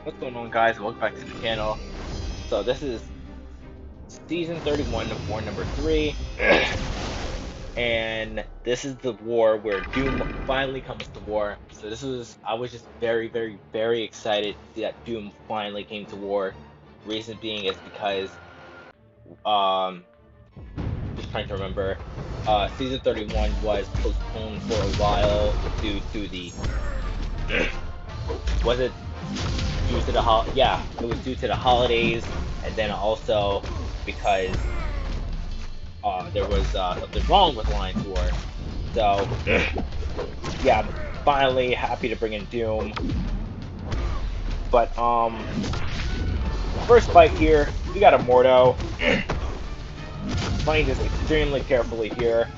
What's going on, guys? Welcome back to the channel. So this is season 31 of War number 3, and this is the war where Doom finally comes to war. So I was just very, very, very excited to see that Doom finally came to war. Reason being is because, um, just trying to remember, season 31 was postponed for a while due to the, was it due to the yeah, it was due to the holidays, and then also because there was something wrong with Alliance War. So yeah, I'm finally happy to bring in Doom. But first fight here, we got a Mordo. Playing this extremely carefully here.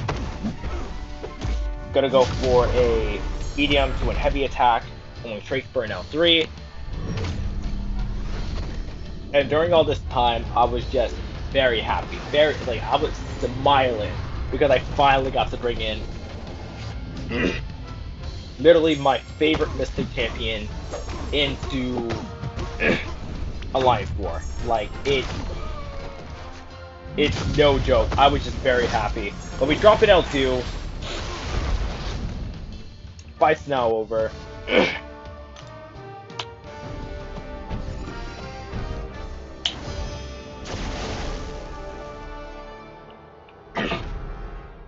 Gonna go for a medium to a heavy attack, going straight for an L3. And during all this time, I was just very happy, I was smiling because I finally got to bring in literally my favorite Mystic champion into Alliance War. Like, it's no joke. I was just very happy. But we drop an L2. Fight's now over.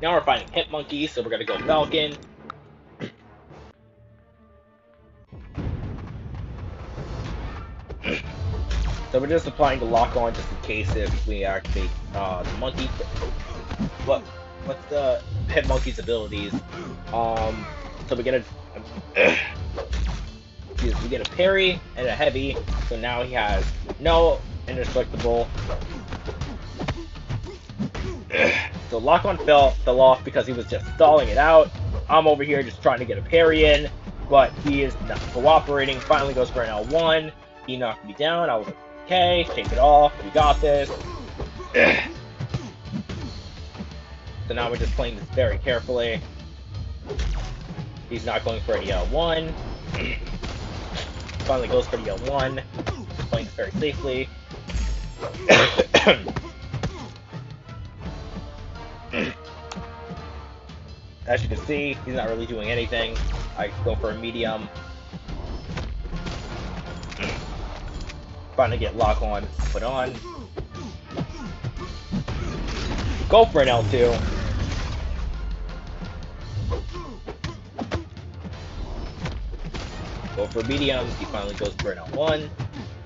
Now we're fighting Hit Monkey, so we're gonna go Falcon. So we're just applying the lock on just in case if we activate the monkey. What's the Hit Monkey's abilities? So we get a parry and a heavy. So now he has no indestructible. So lock on fell off because he was just stalling it out. I'm over here just trying to get a parry in, but he is not cooperating. Finally goes for an L1. He knocked me down. I was like, okay, shake it off. We got this. So now we're just playing this very carefully. He's not going for any L1. Finally goes for the L1. Playing this very safely. As you can see, he's not really doing anything. I go for a medium. Trying to get lock on, put on. Go for an L2. Go for mediums. He finally goes for an L1.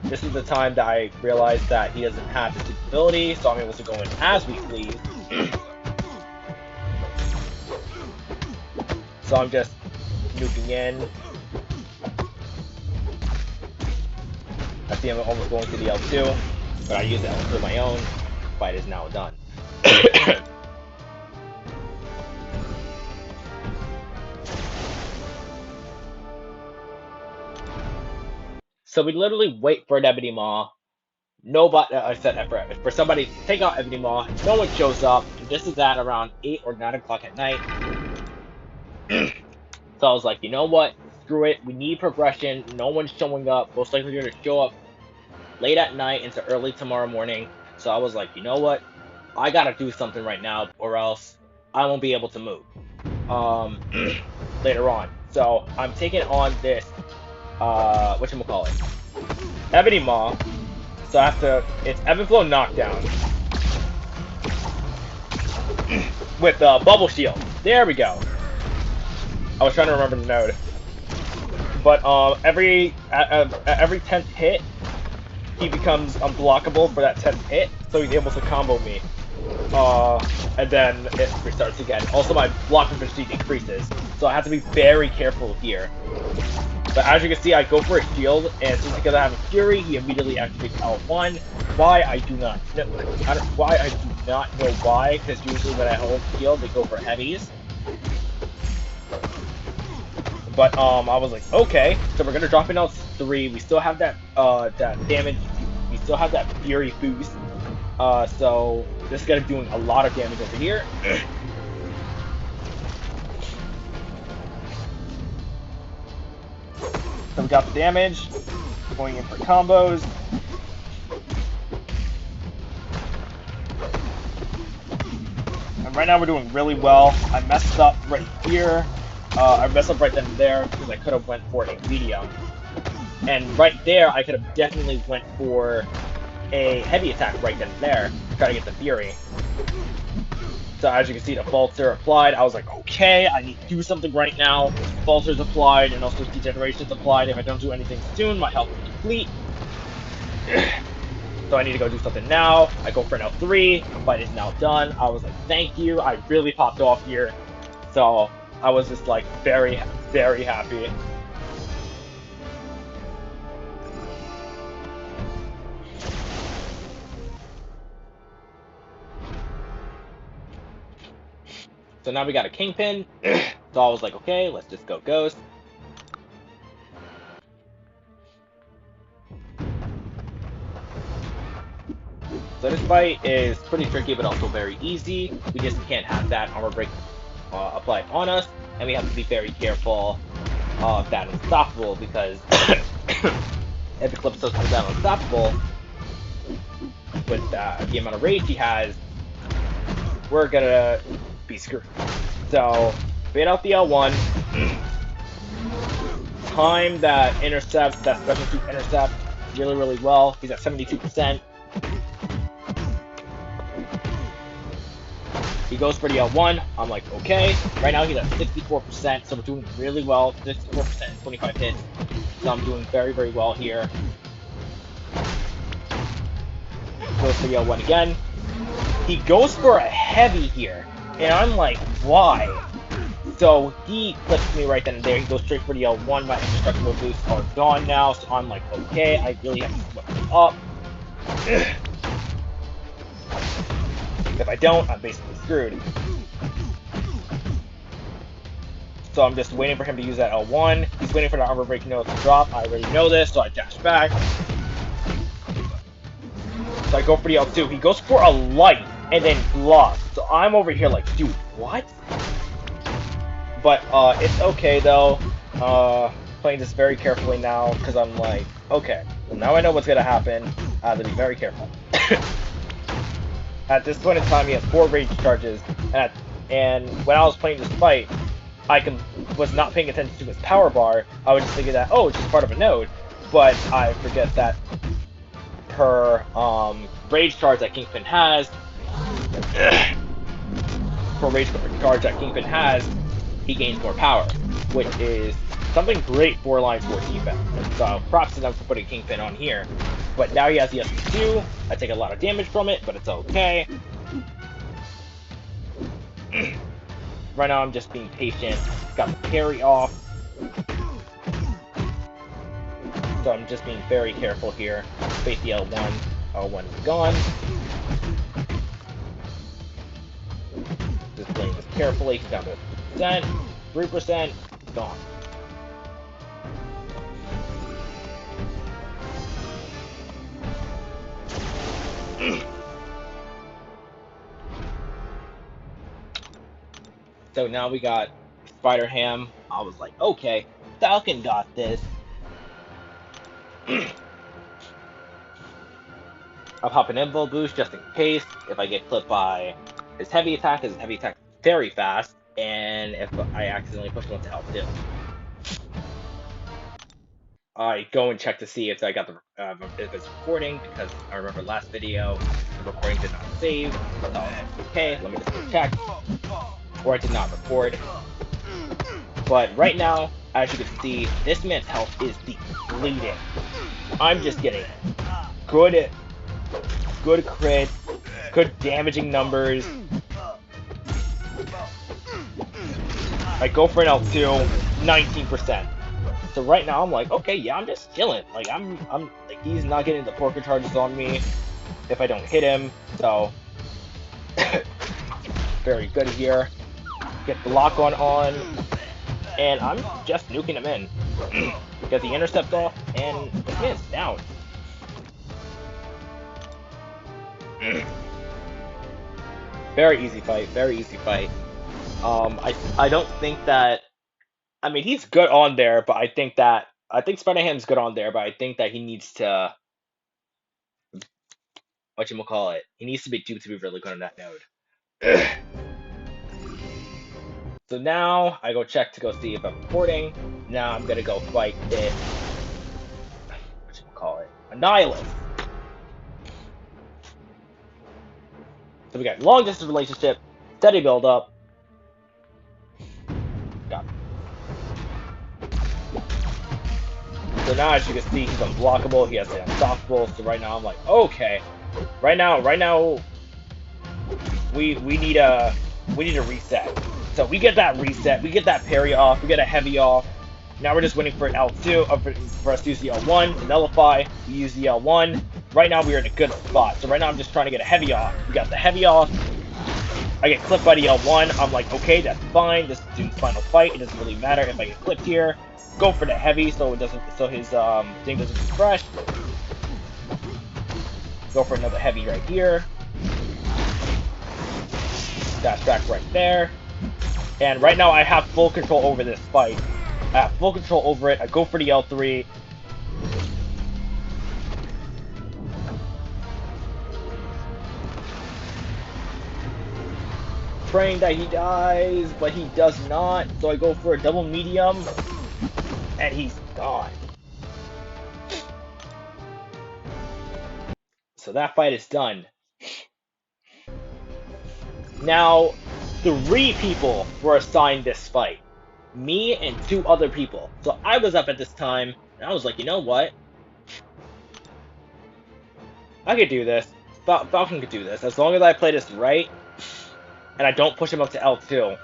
This is the time that I realized that he doesn't have this ability, so I'm able to go in as we please. So I'm just nuking in. I see him almost going to the L2, but I use the L2 of my own. Fight is now done. So we literally wait for an Ebony Maw. Nobody, I said for somebody to take out Ebony Maw. No one shows up. And this is at around 8 or 9 o'clock at night. So I was like, you know what? Screw it. We need progression. No one's showing up. Most likely going to show up late at night into early tomorrow morning. So I was like, you know what? I gotta do something right now, or else I won't be able to move later on. So I'm taking on this whatchamacallit, Ebony Maw. So I have to, it's Ebb and Flow Knockdown with Bubble Shield. There we go. I was trying to remember the node. But every 10th hit, he becomes unblockable for that 10th hit, so he's able to combo me. And then it restarts again. Also, my blocking speed increases, so I have to be very careful here. But as you can see, I go for a shield, and since because I have a Fury, he immediately activates L1. Why, I do not know. Why, I do not know why, because usually when I hold shield, they go for heavies. But I was like, okay, so we're gonna drop in L3. We still have that that damage. We still have that Fury boost. So this is gonna be doing a lot of damage over here. So we got the damage. going in for combos. And right now we're doing really well. I messed up right here. I messed up right then and there because I could have went for a medium. And right there, I could have definitely went for a heavy attack right then and there to try to get the Fury. So as you can see, the Falter applied. I was like, okay, I need to do something right now. Falter's applied, and also Degeneration's applied. If I don't do anything soon, my health will deplete. So I need to go do something now. I go for an L3, but it's now done. I was like, thank you. I really popped off here. So I was just like very, very happy. So now we got a Kingpin. So I was like, okay, let's just go Ghost. So this fight is pretty tricky, but also very easy. We just can't have that armor break applied on us, and we have to be very careful of that Unstoppable, because if Eclipse comes down Unstoppable, with the amount of rage he has, we're gonna be screwed. So, bait out the L1, time that intercept, that special suit intercept really, really well. He's at 72%. He goes for the L1. I'm like, okay. Right now he's at 64%, so we're doing really well. 64% and 25 hits. So I'm doing very, very well here. Goes for the L1 again. He goes for a heavy here. And I'm like, why? So he clips me right then and there. He goes straight for the L1. My indestructible boosts are gone now. So I'm like, okay, I really have to split this up. If I don't, I'm basically screwed. So I'm just waiting for him to use that L1. He's waiting for the armor break note to drop. I already know this, so I dash back. So I go for the L2. He goes for a light and then blocks. So I'm over here like, dude, what? But it's okay though. Playing this very carefully now because I'm like, okay, well now I know what's gonna happen. I have to be very careful. At this point in time, he has 4 rage charges, and when I was playing this fight, I was not paying attention to his power bar. I was just thinking that, oh, it's just part of a node, but I forget that per rage charge that Kingpin has, he gains more power, which is something great for line 4 defense. So props to them for putting Kingpin on here. But now he has the SP2. I take a lot of damage from it, but it's okay. Right now I'm just being patient. Got the parry off. So I'm just being very careful here. Face the L1. L1 is gone. Just playing this carefully. He's down to 2%, 3%, gone. So now we got Spider-Ham. I was like, okay, Falcon got this. I'm popping Invul Boost just in case if I get clipped by his heavy attack, because his heavy attack is very fast, and if I accidentally push him to L2. I go and check to see if I got the if it's recording, because I remember last video the recording did not save. So okay, let me just go check. Or I did not record. But right now, as you can see, this man's health is depleting. I'm just getting good crit, good damaging numbers. I go for an L2, 19%. So right now I'm like, okay, yeah, I'm just chilling. Like I'm like, he's not getting the porker charges on me if I don't hit him. So very good here. Get the lock on, and I'm just nuking him in. Get the intercept off, and this man's down. Very easy fight, very easy fight. I don't think that, I mean, he's good on there, but I think that I think Spider-Ham's good on there, but I think that he needs to, whatchamacallit, he needs to be duped to be really good on that node. So now I go check to go see if I'm recording. Now I'm gonna go fight this, whatchamacallit, Annihilus. So we got long distance relationship, steady build up. Got it. So now as you can see, he's unblockable, he has the unstoppable, so right now I'm like, okay. Right now we need a reset. So we get that reset, we get that parry off, we get a heavy off. Now we're just waiting for an L2, for us to use the L1 to nullify. We use the L1. Right now we're in a good spot. So right now I'm just trying to get a heavy off. We got the heavy off. I get clipped by the L1. I'm like, okay, that's fine. This is dude's final fight. It doesn't really matter if I get clipped here. Go for the heavy so it doesn't, so his thing doesn't refresh. Go for another heavy right here. Dash back right there. And right now I have full control over this fight. I have full control over it. I go for the L3. Praying that he dies, but he does not. So I go for a double medium, and he's gone. So that fight is done. Now, 3 people were assigned this fight. Me and 2 other people. So I was up at this time, and I was like, you know what? I could do this. Falcon could do this. As long as I play this right, and I don't push him up to L2,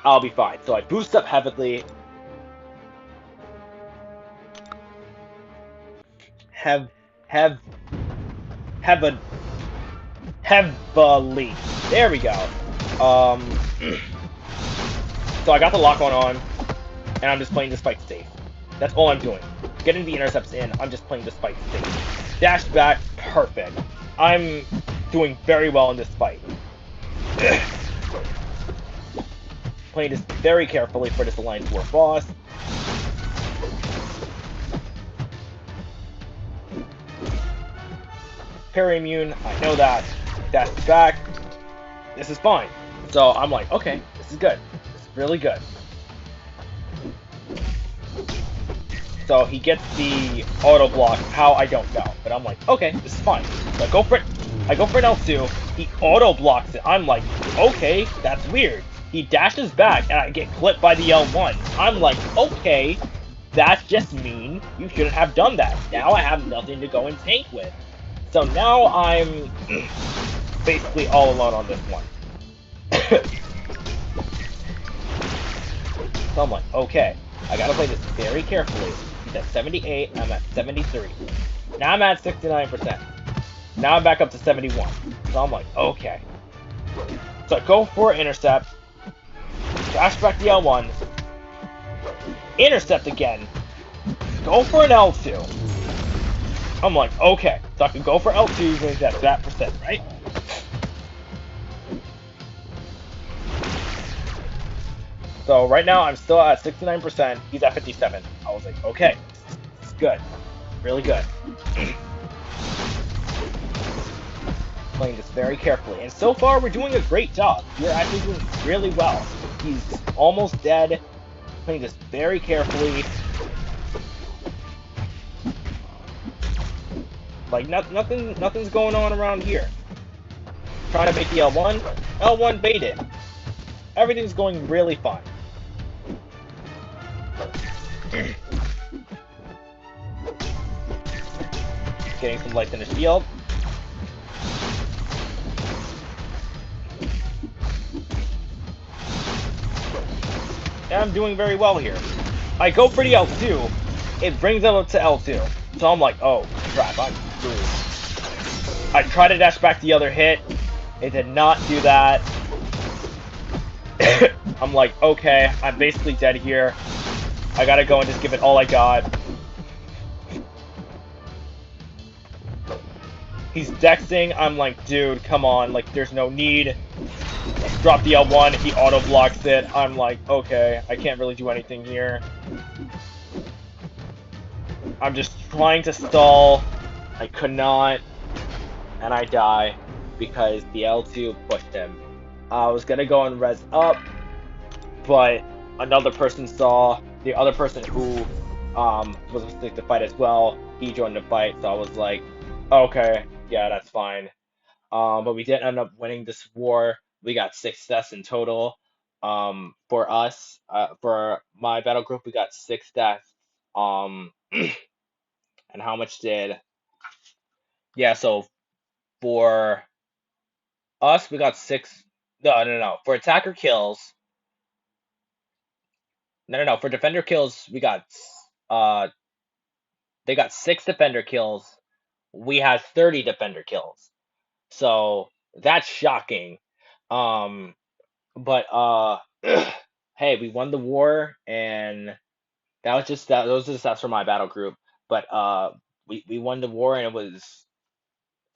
I'll be fine. So I boost up heavily. Heavily. There we go. So I got the lock on, and I'm just playing this fight safe. That's all I'm doing. Getting the intercepts in, I'm just playing this fight safe. Dash back, perfect. I'm doing very well in this fight. Playing this very carefully for this Alliance War boss. Parry immune, I know that. Dash back. This is fine. So I'm like, okay, this is good. This is really good. So he gets the auto block. How, I don't know. But I'm like, okay, this is fine. So I go for it. I go for an L2. He auto blocks it. I'm like, okay, that's weird. He dashes back and I get clipped by the L1. I'm like, okay, that's just mean. You shouldn't have done that. Now I have nothing to go and tank with. So now I'm basically all alone on this one. So I'm like, okay, I gotta play this very carefully. He's at 78, and I'm at 73. Now I'm at 69%. Now I'm back up to 71. So I'm like, okay. So I go for an intercept. Dash back the L1. Intercept again. Go for an L2. I'm like, okay. So I can go for L2 when he's at that percent, right? So right now I'm still at 69%. He's at 57. I was like, okay, it's good, really good. Playing this very carefully, and so far we're doing a great job. We're actually doing really well. He's almost dead. Playing this very carefully. Like nothing's going on around here. Trying to make the L1. L1 baited. Everything's going really fine. Getting some lights in the shield. And I'm doing very well here. I go for the L2. It brings them up to L2. So I'm like, oh crap, I'm screwed. I try to dash back the other hit. It did not do that. I'm like, okay, I'm basically dead here. I gotta go and just give it all I got. He's dexing. I'm like, dude, come on. Like, there's no need. Drop the L1. He auto blocks it. I'm like, okay, I can't really do anything here. I'm just trying to stall. I could not, and I die because the L2 pushed him. I was gonna go and res up, but another person saw the other person who was supposed to fight as well. He joined the fight, so I was like, okay, yeah, that's fine. But we did end up winning this war. We got 6 deaths in total. For us, for my battle group, we got 6 deaths. And how much did? Yeah, so for us, we got 6. No, no, no. For attacker kills, no, no, no. For defender kills, we got uh, they got 6 defender kills. We had 30 defender kills. So that's shocking. Um, but hey, we won the war, and that was just that. Those are the stats for my battle group. But we won the war, and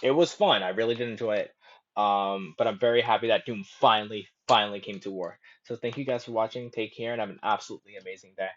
it was fun. I really did enjoy it. But I'm very happy that Doom finally came to war. So thank you guys for watching. Take care, and have an absolutely amazing day.